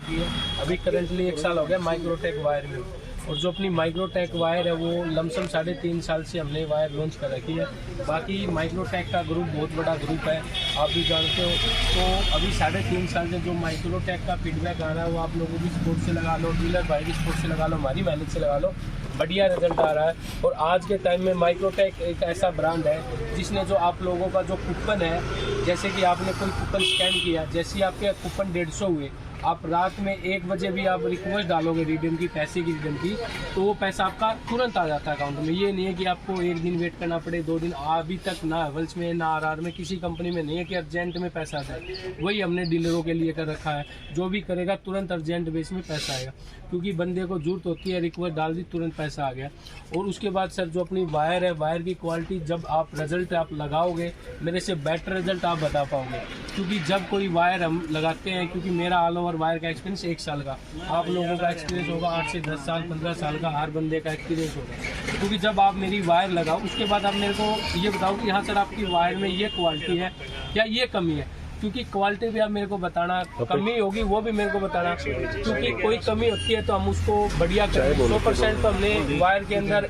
की है। अभी करंटली 1 साल हो गया माइक्रोटेक वायर में, और जो अपनी माइक्रोटेक वायर है वो लमसम 3.5 साल से हमने वायर लॉन्च कर रखी है। बाकी माइक्रोटेक का ग्रुप बहुत बड़ा ग्रुप है, आप भी जानते हो। तो अभी 3.5 साल से जो माइक्रोटेक का फीडबैक आ रहा है वो आप लोगों की सपोर्ट से लगा लो, डीलर भाई की सपोर्ट से लगा लो, हमारी मेहनत से लगा लो, बढ़िया रिजल्ट आ रहा है। और आज के टाइम में माइक्रोटेक एक ऐसा ब्रांड है जिसने जो आप लोगों का जो कूपन है, जैसे कि आपने कोई कूपन स्कैन किया, जैसे ही आपके कूपन 150 हुए, आप रात में 1 बजे भी आप रिक्वेस्ट डालोगे रिडीम की, पैसे की रिडीम की, तो वो पैसा आपका तुरंत आ जाता है अकाउंट में। ये नहीं है कि आपको 1 दिन वेट करना पड़े, 2 दिन। अभी तक ना हेवल्स में ना आरआर में किसी कंपनी में नहीं है कि अर्जेंट में पैसा आता है। वही हमने डीलरों के लिए कर रखा है, जो भी करेगा तुरंत अर्जेंट बेस में पैसा आएगा, क्योंकि बंदे को जरूरत होती है, रिक्वेस्ट डाल दी तुरंत पैसा आ गया। और उसके बाद सर जो अपनी वायर है, वायर की क्वालिटी जब आप रिजल्ट आप लगाओगे, मेरे से बेटर रिजल्ट आप बता पाओगे। क्योंकि जब कोई वायर हम लगाते हैं, क्योंकि मेरा ऑल ओवर वायर का एक्सपीरियंस 1 साल का, आप लोगों का एक्सपीरियंस होगा 8 से 10 साल 15 साल का, हर बंदे का एक्सपीरियंस होगा। क्योंकि जब आप मेरी वायर लगाओ उसके बाद आप मेरे को ये बताओ कि हाँ सर आपकी वायर में ये क्वालिटी है या ये कमी है, क्योंकि क्वालिटी भी आप मेरे को बताना, कमी होगी वो भी मेरे को बताना, क्योंकि कोई कमी होती है तो हम उसको बढ़िया करें। 100% तो हमने वायर के अंदर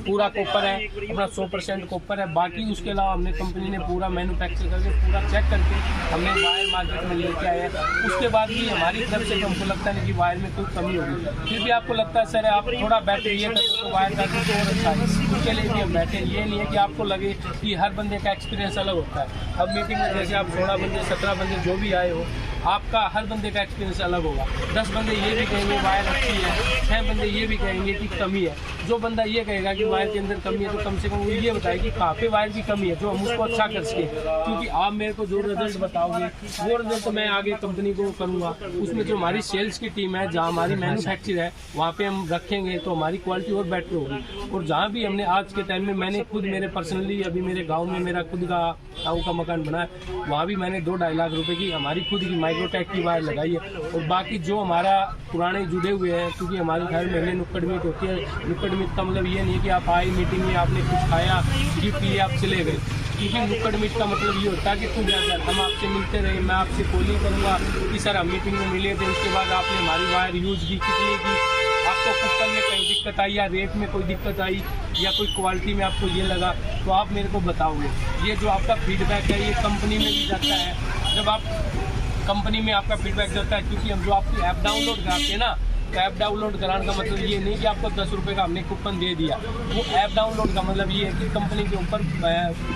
पूरा कॉपर है, अपना 100% कॉपर है। बाकी उसके अलावा हमने कंपनी ने पूरा मैन्युफैक्चर करके पूरा चेक करके हमने वायर मार्केट में लेके आए हैं। उसके बाद भी हमारी तरफ से हमको लगता है कि वायर में कोई कमी होगी, फिर भी आपको लगता है सर आप थोड़ा बेटर ये करें तो वायर का कुछ और अच्छा है, उसके लिए भी हम बैठे। ये नहीं है कि आपको लगे कि हर बंदे का एक्सपीरियंस अलग होता है। अब मीटिंग में जैसे आप 16 बंदे 17 बंदे जो भी आए हो, आपका हर बंदे का एक्सपीरियंस अलग होगा। 10 बंदे ये भी कहेंगे वायर अच्छी है, 6 बंदे ये भी कहेंगे कि कमी है। जो बंदा ये कहेगा कि वायर के अंदर कमी है तो कम से कम वो ये बताए कि कहाँ पे वायर की कमी है, जो हम उसको अच्छा कर सके। क्योंकि आप मेरे को जो रिजल्ट बताओगे वो रिजल्ट तो मैं आगे कंपनी को करूँगा। उसमें जो हमारी सेल्स की टीम है, जहाँ हमारी मैन्युफैक्चर है, वहाँ पे हम रखेंगे तो हमारी क्वालिटी और बेटर होगी। और जहाँ भी हमने आज के टाइम में, मैंने खुद मेरे पर्सनली अभी मेरे गाँव में मेरा खुद का ताऊ का मकान बना है, वहाँ भी मैंने 2-2.5 लाख रुपए की हमारी खुद की माइक्रोटेक की वायर लगाई है। और बाकी जो हमारा पुराने जुड़े हुए हैं, क्योंकि हमारे घर में नुक्कड़ मीट होती है। नुक्कड़ मीट का मतलब ये नहीं कि आप आए मीटिंग में, आपने कुछ खाया, गिफ्ट लिए, आप चले गए। क्योंकि नुक्कड़ मीट का मतलब ये होता है कि खुद जाकर हम आपसे मिलते रहे, मैं आपसे कॉलिंग करूँगा कि सर हम मीटिंग में मिले थे, उसके बाद आपने हमारी वायर यूज की, कितनी की, आपको कूपन में कहीं दिक्कत आई या रेट में कोई दिक्कत आई या कोई क्वालिटी में आपको ये लगा, तो आप मेरे को बताओगे। ये जो आपका फीडबैक है ये कंपनी में भी जाता है। जब आप कंपनी में आपका फीडबैक जाता है, क्योंकि हम जो आपकी ऐप डाउनलोड कराते हैं ना, तो ऐप डाउनलोड कराने का मतलब ये नहीं कि आपको 10 रुपये का हमने कूपन दे दिया। वो ऐप डाउनलोड का मतलब ये है कि कंपनी के ऊपर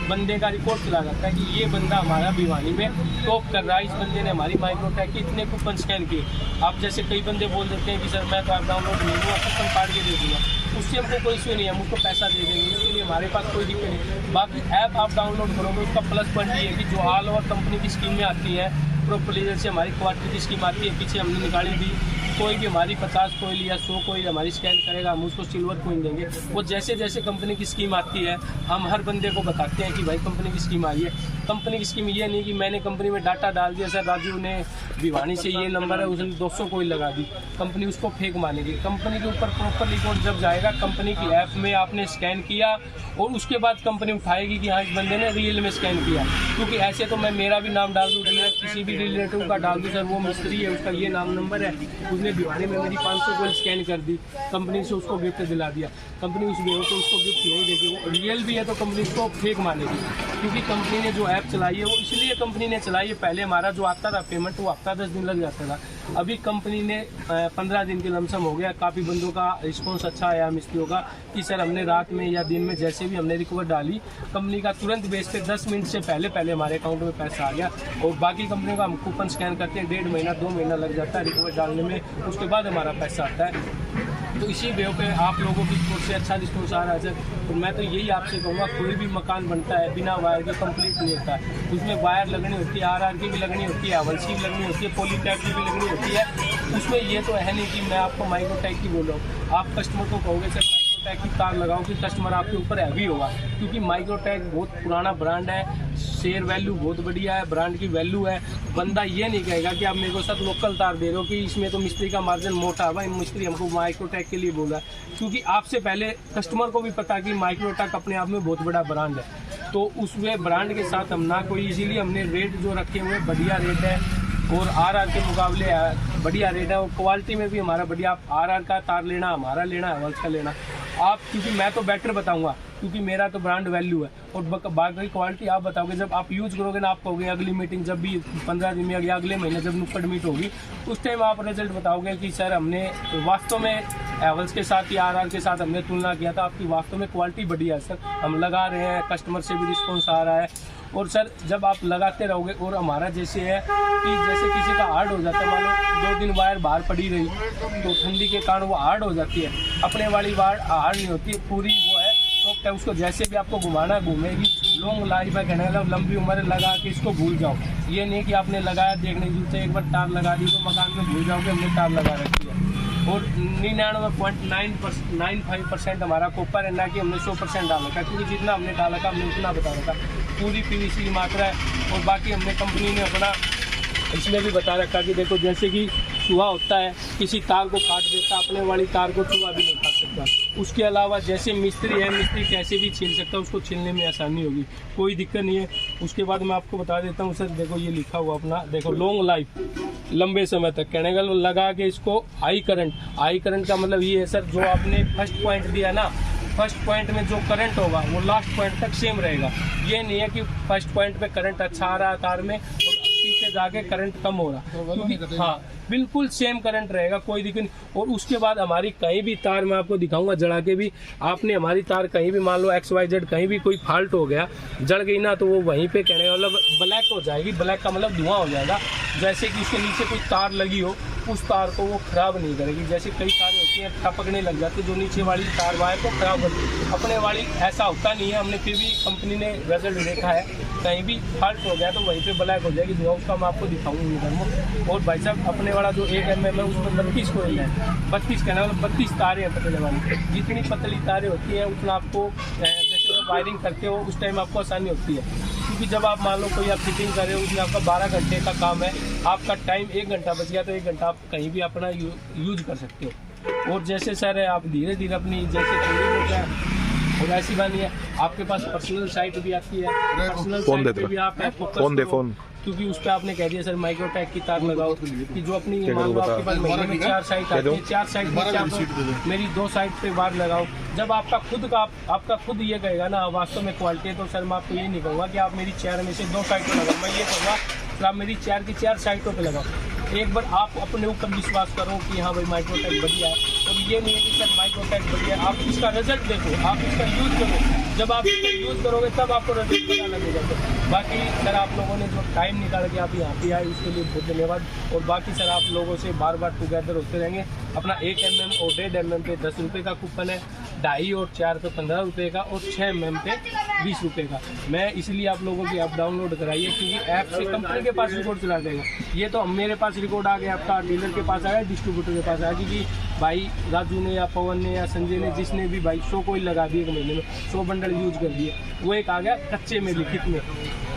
बंदे का रिकॉर्ड चला जाता है कि ये बंदा हमारा भिवानी में टॉप कर रहा है, इस बंदे ने हमारी माइक्रोटेक के इतने कूपन स्कैन किए। आप जैसे कई बंदे बोल देते हैं कि सर मैं तो ऐप डाउनलोड नहीं हुआ, कूपन काट के दे दूँगा, उससे हमको कोई इशू नहीं है, हम उसको पैसा दे देंगे, इसके लिए हमारे पास कोई दिक्कत नहीं। बाकी ऐप आप डाउनलोड करोगे, उसका प्लस पॉइंट ये है कि जो ऑल ओवर कंपनी की स्कीमें आती है, प्रॉपर्ली जैसे हमारी क्वालिटी की स्कीम आती है, पीछे हमने निकाली थी, कोई भी हमारी 50 कोयल या 100 कोयल हमारी स्कैन करेगा, हम उसको सिल्वर कोइन देंगे। वो जैसे जैसे कंपनी की स्कीम आती है हम हर बंदे को बताते हैं कि भाई कंपनी की स्कीम आई है। कंपनी की स्कीम ये नहीं कि मैंने कंपनी में डाटा डाल दिया, सर राजू ने भिवानी से ये नंबर है, उसने 200 कोयल लगा दी, कंपनी उसको फेक मानेगी। कंपनी के ऊपर प्रॉपर रिकॉर्ड जब जाएगा, कंपनी की ऐप में आपने स्कैन किया और उसके बाद कंपनी उठाएगी कि हाँ इस बंदे ने रियल में स्कैन किया। क्योंकि ऐसे तो मैं मेरा भी नाम डाल दूँ, मैं किसी भी रिलेटिव का डाल दूँ, सर वो मिस्त्री है, उसका ये नाम नंबर है, उसने भिवानी में मेरी 500 कोयल स्कैन कर दी, कंपनी से उसको गिफ्ट दिला दिया। कंपनी उस बेवो को उसको गिफ्ट नहीं देगी, वो रियल भी है तो कंपनी उसको फेक मानेगी। क्योंकि कंपनी ने जो ऐप चलाई है वो इसलिए कंपनी ने चलाई है, पहले हमारा जो आता था पेमेंट वो हफ्ता 10 दिन लग जाता था, अभी कंपनी ने 15 दिन के लमसम हो गया। काफ़ी बंदों का रिस्पॉन्स अच्छा आया मिस्त्रियों का कि सर हमने रात में या दिन में जैसे भी हमने रिकवर डाली, कंपनी का तुरंत बेस पे 10 मिनट से पहले हमारे अकाउंट में पैसा आ गया। और बाकी कंपनी का हम कूपन स्कैन करते हैं, 1.5 महीना 2 महीना लग जाता है रिकवर डालने में, उसके बाद हमारा पैसा आता है। तो इसी वे पे आप लोगों की सपोर्ट से अच्छा रिस्पॉन्स आ रहा है सर। तो मैं तो यही आपसे कहूँगा, कोई भी मकान बनता है बिना वायर के कंप्लीट नहीं होता है। उसमें वायर लगनी होती है, आरआर की भी लगनी होती है, हेवल्स की भी लगनी होती है, पॉलीटैक की भी लगनी होती है। उसमें ये तो है नहीं कि मैं आपको माइक्रोटेक की बोल रहा हूँ। आप कस्टमर को कहोगे सर माइक्रोटेक की तार लगाओ कि कस्टमर आपके ऊपर हैवी होगा, क्योंकि माइक्रोटेक बहुत पुराना ब्रांड है, शेयर वैल्यू बहुत बढ़िया है, ब्रांड की वैल्यू है। बंदा ये नहीं कहेगा कि आप मेरे को सब लोकल तार दे रहे हो कि इसमें तो मिस्त्री का मार्जिन मोटा है, भाई मिस्त्री हमको माइक्रोटेक के लिए बोला, क्योंकि आपसे पहले कस्टमर को भी पता कि माइक्रोटेक अपने आप में बहुत बड़ा ब्रांड है। तो उस वे ब्रांड के साथ हम ना कोई, इसीलिए हमने रेट जो रखे हुए बढ़िया रेट है, और RR के मुकाबले बढ़िया रेट है और क्वालिटी में भी हमारा बढ़िया। आप RR का तार लेना, हमारा लेना, हैवेल्स का लेना आप, क्योंकि मैं तो बेटर बताऊंगा क्योंकि मेरा तो ब्रांड वैल्यू है और बाकी क्वालिटी आप बताओगे। जब आप यूज़ करोगे ना, आप कहोगे अगली मीटिंग जब भी 15 दिन में या अगले महीने जब नुक्कड़ मीट होगी उस टाइम आप रिजल्ट बताओगे कि सर हमने वास्तव में हैवेल्स के साथ या RR के साथ हमने तुलना किया था, आपकी वास्तव में क्वालिटी बढ़िया है सर। हम लगा रहे हैं, कस्टमर से भी रिस्पॉन्स आ रहा है। और सर जब आप लगाते रहोगे और हमारा जैसे है कि जैसे किसी का हार्ड हो जाता है, मान लो 2 दिन वायर बाहर पड़ी रही तो ठंडी के कारण वो हार्ड हो जाती है, अपने वाली वायर हार्ड नहीं होती, पूरी वो है तो उसको जैसे भी आपको घुमाना घूमेगी। लॉन्ग लाइफ है, कहने मतलब लंबी उम्र लगा के इसको भूल जाओ। ये नहीं कि आपने लगाया देखने जूते एक बार तार लगा दी तो मकान में भूल जाओगे हमने तार लगा रखी है। और 99.95% हमारा कॉपर है, ना कि हमने 100% डाल रखा है, क्योंकि जितना हमने डाला था हमने उतना बता रखा। पूरी PVC की मात्रा है और बाकी हमने कंपनी ने अपना इसमें भी बता रखा कि देखो जैसे कि चूहा होता है किसी तार को काट देता, अपने वाली तार को चूहा भी नहीं काट सकता। उसके अलावा जैसे मिस्त्री है, मिस्त्री कैसे भी छील सकता है, उसको छीलने में आसानी होगी, कोई दिक्कत नहीं है। उसके बाद मैं आपको बता देता हूँ सर, देखो ये लिखा हुआ अपना, देखो लॉन्ग लाइफ, लंबे समय तक कहने का लगा के इसको हाई करंट का मतलब ये है सर, जो आपने फर्स्ट पॉइंट दिया ना, फर्स्ट पॉइंट में जो करंट होगा वो लास्ट पॉइंट तक सेम रहेगा। ये नहीं है कि फर्स्ट पॉइंट पे करंट अच्छा आ रहा है तार में और पीछे जाके करंट कम हो रहा, क्योंकि हाँ बिल्कुल सेम करंट रहेगा, कोई दिक्कत नहीं। और उसके बाद हमारी कहीं भी तार मैं आपको दिखाऊंगा जला के भी, आपने हमारी तार कहीं भी मान लो XYZ कहीं भी कोई फॉल्ट हो गया, जल गई ना, तो वो वहीं पे कहने मतलब ब्लैक हो जाएगी। ब्लैक का मतलब धुआं हो जाएगा, जैसे कि उसके नीचे कोई तार लगी हो उस तार को वो खराब नहीं करेगी। जैसे कई तारें होती हैं टपकने लग जाती है जो नीचे वाली तार वायर को खराब करती है, अपने वाली ऐसा होता नहीं है। हमने फिर भी कंपनी ने रिजल्ट देखा है, कहीं भी फॉल्ट हो गया तो वहीं पे ब्लैक हो जाएगी धुआं, उसका मैं आपको दिखाऊंगा। और भाई साहब अपने वाला जो 1 mm है उसमें 32 कोयल है, 32 कहना मतलब 32 तारें हैं पतले वाली। जितनी पतली तारें होती हैं उतना आपको जैसे जब वायरिंग करते हो उस टाइम आपको आसानी होती है, क्योंकि जब आप मान लो कोई आप फिटिंग कर रहे हो उसमें आपका 12 घंटे का काम है, आपका टाइम 1 घंटा बच गया तो 1 घंटा आप कहीं भी अपना यूज कर सकते हो। और जैसे सर आप धीरे धीरे अपनी जैसे थोड़ी बहुत है और ऐसी बात नहीं है, आपके पास पर्सनल साइट भी आती है, पर्सनल साइट पे भी आप फोन, क्योंकि उस पर आपने कह दिया सर माइक्रोटेक की तार लगाओ, कि जो अपनी मान लो आपके पास महीने में 4 साइट आती है, 4 साइट में मेरी 2 साइट पे बार लगाओ। जब आपका खुद ये कहेगा ना वास्तव में क्वालिटी है, तो सर मैं आपको ये नहीं कहूँगा कि आप मेरी 4 में से 2 साइट पे लगाओ, मैं ये कहूँगा सर आप मेरी 4 की 4 साइटों पे लगाओ। एक बार आप अपने ऊपर विश्वास करो कि हाँ भाई माइक्रोटेक बढ़िया है, और ये नहीं है कि सर माइक्रोटेक बढ़िया है, आप इसका रिजल्ट देखो, आप इसका यूज़ करो। जब आप इसका यूज़ करोगे तब आपको रिजल्ट पता लगेगा। बाकी सर आप लोगों ने जो टाइम निकाल के आप यहाँ पे आए उसके लिए बहुत धन्यवाद। और बाकी सर आप लोगों से बार बार टुगेदर होते रहेंगे। अपना 1 mm और 1.5 mm पे 10 रुपये का कूपन है, 2.5 और 4 पे 15 रुपये का, और 6 mm पे 20 रुपये का। मैं इसलिए आप लोगों की ऐप डाउनलोड कराइए, क्योंकि ऐप से कंपनी के पास रिकॉर्ड चला देगा। ये तो मेरे पास रिकॉर्ड आ गया, आपका डीलर के पास आया, डिस्ट्रीब्यूटर के पास आया, क्योंकि भाई राजू ने या पवन ने या संजय ने जिसने भी भाई 100 कोई लगा दिए 1 महीने में, 100 बंडल यूज कर दिए, वो एक आ गया कच्चे में लिखित में,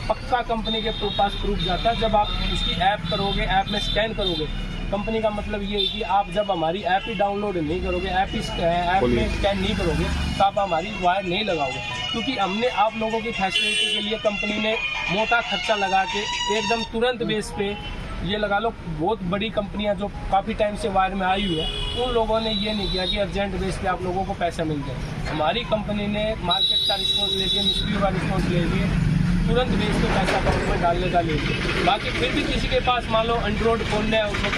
पक्का कंपनी के पास प्रूफ जाता है। जब आप उसकी ऐप करोगे, ऐप में स्कैन करोगे, कंपनी का मतलब ये है कि आप जब हमारी ऐप ही डाउनलोड नहीं करोगे, ऐप में स्कैन नहीं करोगे, तो आप हमारी वायर नहीं लगाओगे। क्योंकि हमने आप लोगों की फैसिलिटी के लिए कंपनी ने मोटा खर्चा लगा के एकदम तुरंत बेस पे, ये लगा लो बहुत बड़ी कंपनियां जो काफ़ी टाइम से वायर में आई हुई है, उन लोगों ने ये नहीं किया कि अर्जेंट बेस पे आप लोगों को पैसा मिल जाए। हमारी कंपनी ने मार्केट का रिस्पॉन्स लेके, मिस्त्री का रिस्पॉन्स लेके तुरंत बेस पे पैसा अकाउंट में डालने का लेके। बाकी फिर भी किसी के पास मान लो एंड्रॉइड फ़ोन है,